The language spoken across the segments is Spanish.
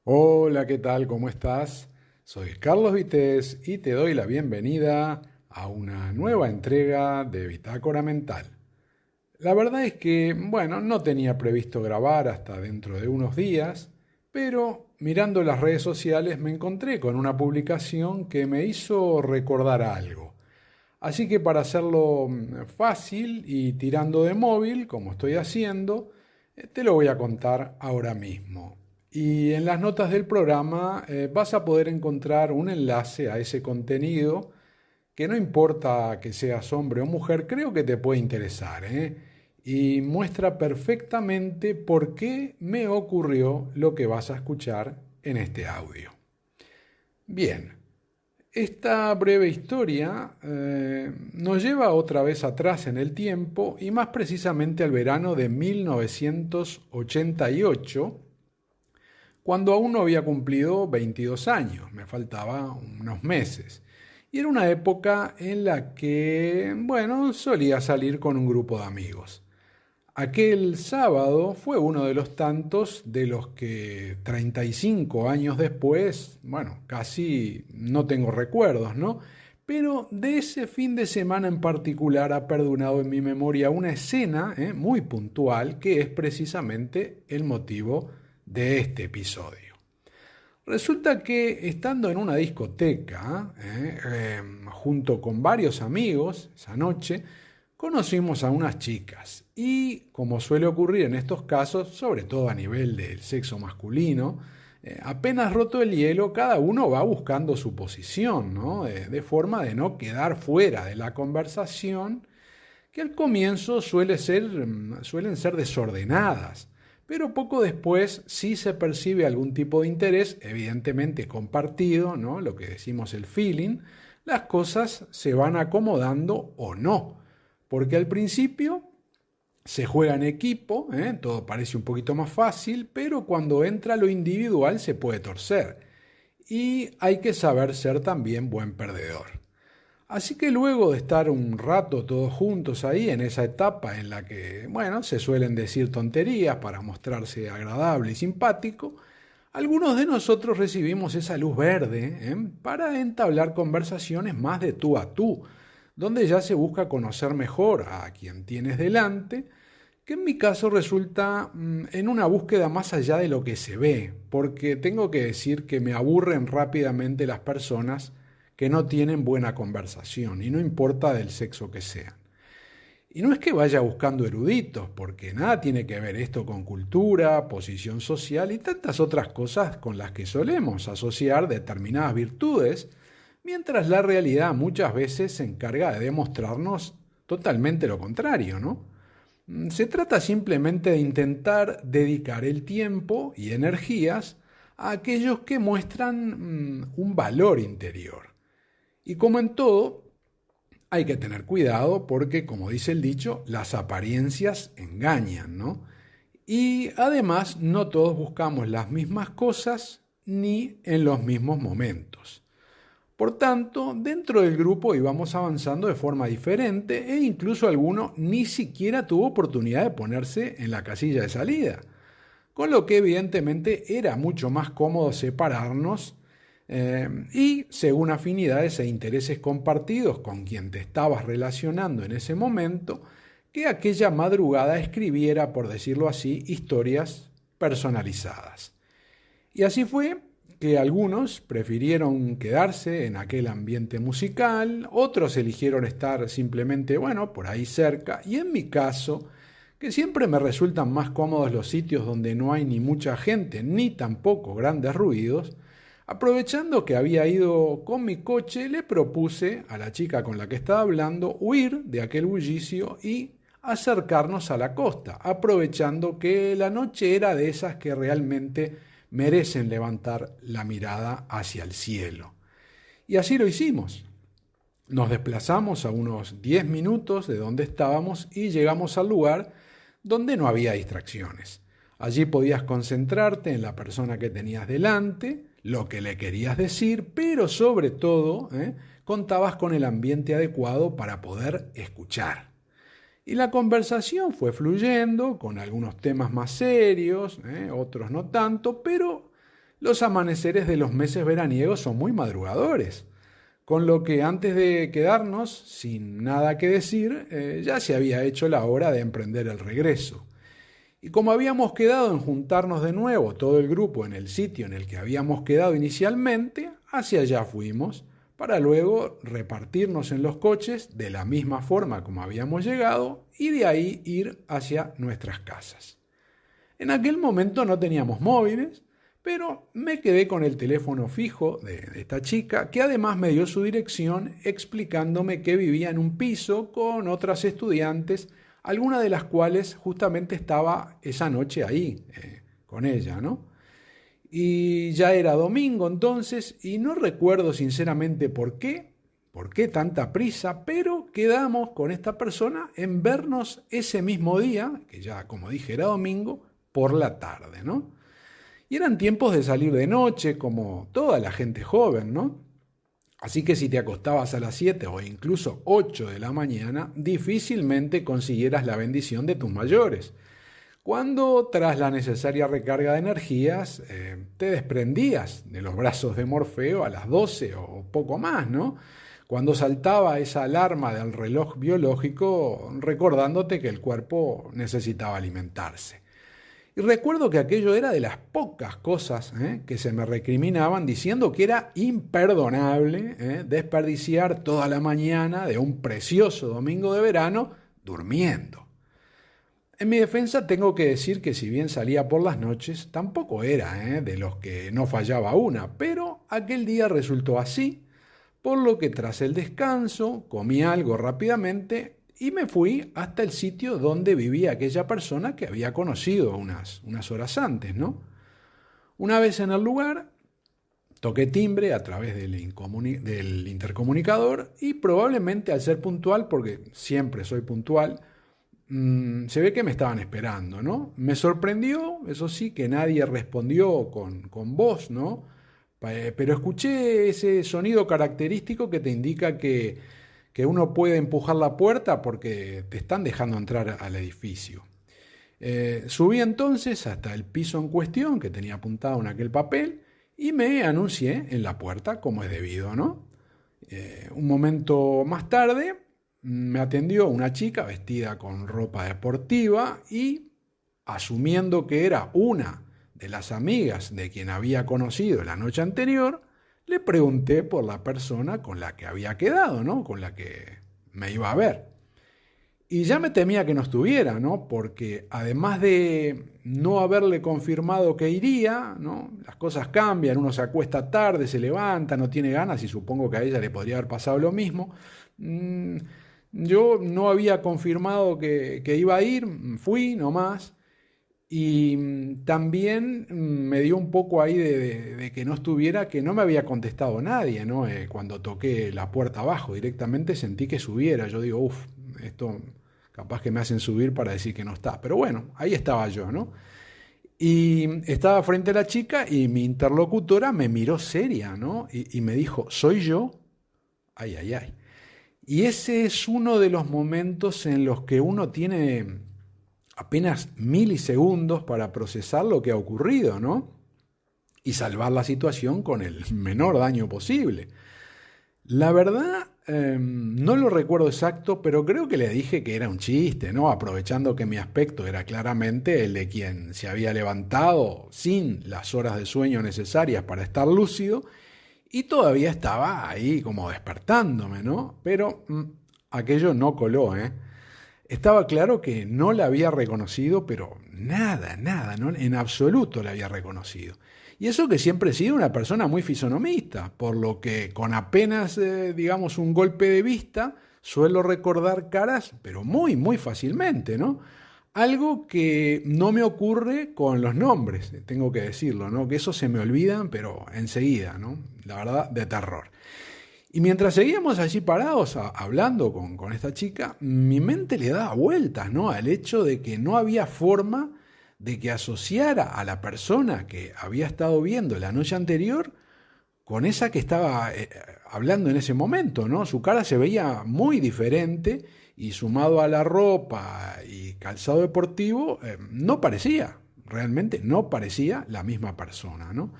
Hola, ¿qué tal? ¿Cómo estás? Soy Carlos Vitéz y te doy la bienvenida a una nueva entrega de Bitácora Mental. La verdad es que, bueno, no tenía previsto grabar hasta dentro de unos días, pero mirando las redes sociales me encontré con una publicación que me hizo recordar algo. Así que para hacerlo fácil y tirando de móvil, como estoy haciendo, te lo voy a contar ahora mismo. Y en las notas del programa vas a poder encontrar un enlace a ese contenido que no importa que seas hombre o mujer, creo que te puede interesar, ¿eh? Y muestra perfectamente por qué me ocurrió lo que vas a escuchar en este audio. Bien, esta breve historia nos lleva otra vez atrás en el tiempo y más precisamente al verano de 1988, cuando aún no había cumplido 22 años, me faltaba unos meses. Y era una época en la que, bueno, solía salir con un grupo de amigos. Aquel sábado fue uno de los tantos de los que 35 años después, bueno, casi no tengo recuerdos, ¿no? Pero de ese fin de semana en particular ha perdurado en mi memoria una escena muy puntual que es precisamente el motivo de este episodio. Resulta que estando en una discoteca, junto con varios amigos, esa noche, conocimos a unas chicas y, como suele ocurrir en estos casos, sobre todo a nivel del sexo masculino, apenas roto el hielo, cada uno va buscando su posición, ¿no? De forma de no quedar fuera de la conversación, que al comienzo suelen ser desordenadas, pero poco después sí se percibe algún tipo de interés, evidentemente compartido, ¿no? Lo que decimos el feeling, las cosas se van acomodando o no, porque al principio se juega en equipo, todo parece un poquito más fácil, pero cuando entra lo individual se puede torcer y hay que saber ser también buen perdedor. Así que luego de estar un rato todos juntos ahí en esa etapa en la que, bueno, se suelen decir tonterías para mostrarse agradable y simpático, algunos de nosotros recibimos esa luz verde para entablar conversaciones más de tú a tú, donde ya se busca conocer mejor a quien tienes delante, que en mi caso resulta en una búsqueda más allá de lo que se ve, porque tengo que decir que me aburren rápidamente las personas que no tienen buena conversación, y no importa del sexo que sean. Y no es que vaya buscando eruditos, porque nada tiene que ver esto con cultura, posición social y tantas otras cosas con las que solemos asociar determinadas virtudes, mientras la realidad muchas veces se encarga de demostrarnos totalmente lo contrario, ¿no? Se trata simplemente de intentar dedicar el tiempo y energías a aquellos que muestran un valor interior. Y como en todo, hay que tener cuidado porque, como dice el dicho, las apariencias engañan, ¿no? Y además, no todos buscamos las mismas cosas ni en los mismos momentos. Por tanto, dentro del grupo íbamos avanzando de forma diferente e incluso alguno ni siquiera tuvo oportunidad de ponerse en la casilla de salida, con lo que evidentemente era mucho más cómodo separarnos y según afinidades e intereses compartidos con quien te estabas relacionando en ese momento, que aquella madrugada escribiera, por decirlo así, historias personalizadas. Y así fue que algunos prefirieron quedarse en aquel ambiente musical, otros eligieron estar simplemente, bueno, por ahí cerca, y en mi caso, que siempre me resultan más cómodos los sitios donde no hay ni mucha gente, ni tampoco grandes ruidos, aprovechando que había ido con mi coche, le propuse a la chica con la que estaba hablando huir de aquel bullicio y acercarnos a la costa, aprovechando que la noche era de esas que realmente merecen levantar la mirada hacia el cielo. Y así lo hicimos. Nos desplazamos a unos 10 minutos de donde estábamos y llegamos al lugar donde no había distracciones. Allí podías concentrarte en la persona que tenías delante, lo que le querías decir, pero sobre todo contabas con el ambiente adecuado para poder escuchar. Y la conversación fue fluyendo con algunos temas más serios, otros no tanto, pero los amaneceres de los meses veraniegos son muy madrugadores, con lo que antes de quedarnos sin nada que decir, ya se había hecho la hora de emprender el regreso. Y como habíamos quedado en juntarnos de nuevo todo el grupo en el sitio en el que habíamos quedado inicialmente, hacia allá fuimos, para luego repartirnos en los coches de la misma forma como habíamos llegado y de ahí ir hacia nuestras casas. En aquel momento no teníamos móviles, pero me quedé con el teléfono fijo de esta chica, que además me dio su dirección explicándome que vivía en un piso con otras estudiantes, alguna de las cuales justamente estaba esa noche ahí con ella, ¿no? Y ya era domingo entonces, y no recuerdo sinceramente por qué tanta prisa, pero quedamos con esta persona en vernos ese mismo día, que ya como dije era domingo, por la tarde, ¿no? Y eran tiempos de salir de noche, como toda la gente joven, ¿no? Así que si te acostabas a las 7 o incluso 8 de la mañana, difícilmente consiguieras la bendición de tus mayores. Cuando, tras la necesaria recarga de energías, te desprendías de los brazos de Morfeo a las 12 o poco más, ¿no? Cuando saltaba esa alarma del reloj biológico recordándote que el cuerpo necesitaba alimentarse. Y recuerdo que aquello era de las pocas cosas que se me recriminaban diciendo que era imperdonable desperdiciar toda la mañana de un precioso domingo de verano durmiendo. En mi defensa tengo que decir que si bien salía por las noches, tampoco era de los que no fallaba una, pero aquel día resultó así, por lo que tras el descanso comí algo rápidamente y me fui hasta el sitio donde vivía aquella persona que había conocido unas horas antes, ¿no? Una vez en el lugar, toqué timbre a través del intercomunicador y probablemente al ser puntual, porque siempre soy puntual, se ve que me estaban esperando, ¿no? Me sorprendió, eso sí, que nadie respondió con voz, ¿no? Pero escuché ese sonido característico que te indica que uno puede empujar la puerta porque te están dejando entrar al edificio. Subí entonces hasta el piso en cuestión que tenía apuntado en aquel papel y me anuncié en la puerta como es debido, ¿no? Un momento más tarde me atendió una chica vestida con ropa deportiva y, asumiendo que era una de las amigas de quien había conocido la noche anterior, le pregunté por la persona con la que había quedado, ¿no? Con la que me iba a ver. Y ya me temía que no estuviera, ¿no? Porque además de no haberle confirmado que iría, ¿no? Las cosas cambian, uno se acuesta tarde, se levanta, no tiene ganas y supongo que a ella le podría haber pasado lo mismo. Yo no había confirmado que iba a ir, fui nomás. Y también me dio un poco ahí de que no estuviera, que no me había contestado nadie, ¿no? Cuando toqué la puerta abajo, directamente sentí que subiera. Yo digo, esto capaz que me hacen subir para decir que no está. Pero bueno, ahí estaba yo, ¿no? Y estaba frente a la chica y mi interlocutora me miró seria, ¿no? Y me dijo, ¿soy yo? Ay, ay, ay. Y ese es uno de los momentos en los que uno tiene apenas milisegundos para procesar lo que ha ocurrido, ¿no? Y salvar la situación con el menor daño posible. La verdad, no lo recuerdo exacto, pero creo que le dije que era un chiste, ¿no? Aprovechando que mi aspecto era claramente el de quien se había levantado sin las horas de sueño necesarias para estar lúcido y todavía estaba ahí como despertándome, ¿no? Pero aquello no coló, ¿eh? Estaba claro que no la había reconocido, pero nada, ¿no? En absoluto la había reconocido. Y eso que siempre he sido una persona muy fisonomista, por lo que con apenas, digamos, un golpe de vista, suelo recordar caras, pero muy, muy fácilmente, ¿no? Algo que no me ocurre con los nombres, tengo que decirlo, ¿no? Que eso se me olvidan, pero enseguida, ¿no? La verdad, de terror. Y mientras seguíamos allí parados hablando con esta chica, mi mente le daba vueltas, ¿no? Al hecho de que no había forma de que asociara a la persona que había estado viendo la noche anterior con esa que estaba hablando en ese momento, ¿no? Su cara se veía muy diferente y sumado a la ropa y calzado deportivo, no parecía realmente no parecía la misma persona, ¿no?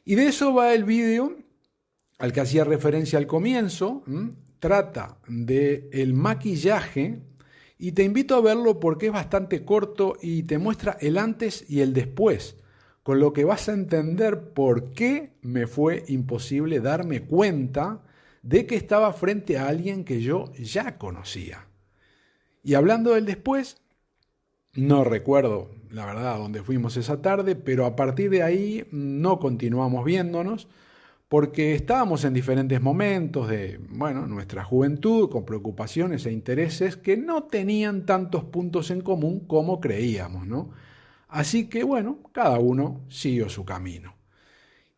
Y de eso va el vídeo al que hacía referencia al comienzo. Trata del maquillaje y te invito a verlo porque es bastante corto y te muestra el antes y el después, con lo que vas a entender por qué me fue imposible darme cuenta de que estaba frente a alguien que yo ya conocía. Y hablando del después, no recuerdo la verdad a dónde fuimos esa tarde, pero a partir de ahí no continuamos viéndonos porque estábamos en diferentes momentos de, bueno, nuestra juventud, con preocupaciones e intereses que no tenían tantos puntos en común como creíamos, ¿no? Así que, bueno, cada uno siguió su camino.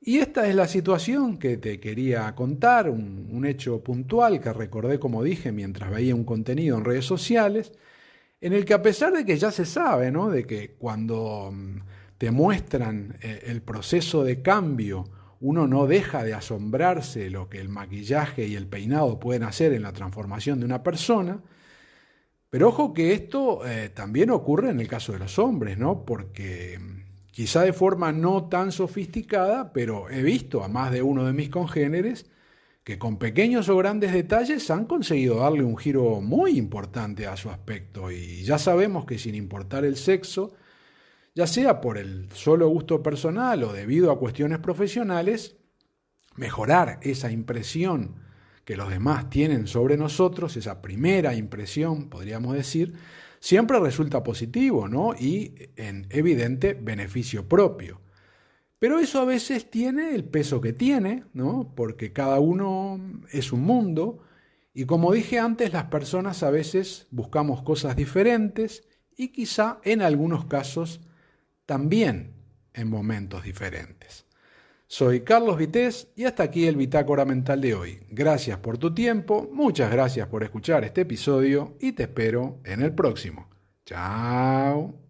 Y esta es la situación que te quería contar, un hecho puntual que recordé, como dije, mientras veía un contenido en redes sociales, en el que a pesar de que ya se sabe, ¿no?, de que cuando te muestran el proceso de cambio, uno no deja de asombrarse de lo que el maquillaje y el peinado pueden hacer en la transformación de una persona, pero ojo que esto también ocurre en el caso de los hombres, ¿no? Porque quizá de forma no tan sofisticada, pero he visto a más de uno de mis congéneres que con pequeños o grandes detalles han conseguido darle un giro muy importante a su aspecto. Y ya sabemos que sin importar el sexo, ya sea por el solo gusto personal o debido a cuestiones profesionales, mejorar esa impresión que los demás tienen sobre nosotros, esa primera impresión, podríamos decir, siempre resulta positivo, ¿no? Y en evidente beneficio propio. Pero eso a veces tiene el peso que tiene, ¿no? Porque cada uno es un mundo y como dije antes, las personas a veces buscamos cosas diferentes y quizá en algunos casos también en momentos diferentes. Soy Carlos Vitéz y hasta aquí el Bitácora Mental de hoy. Gracias por tu tiempo, muchas gracias por escuchar este episodio y te espero en el próximo. Chao.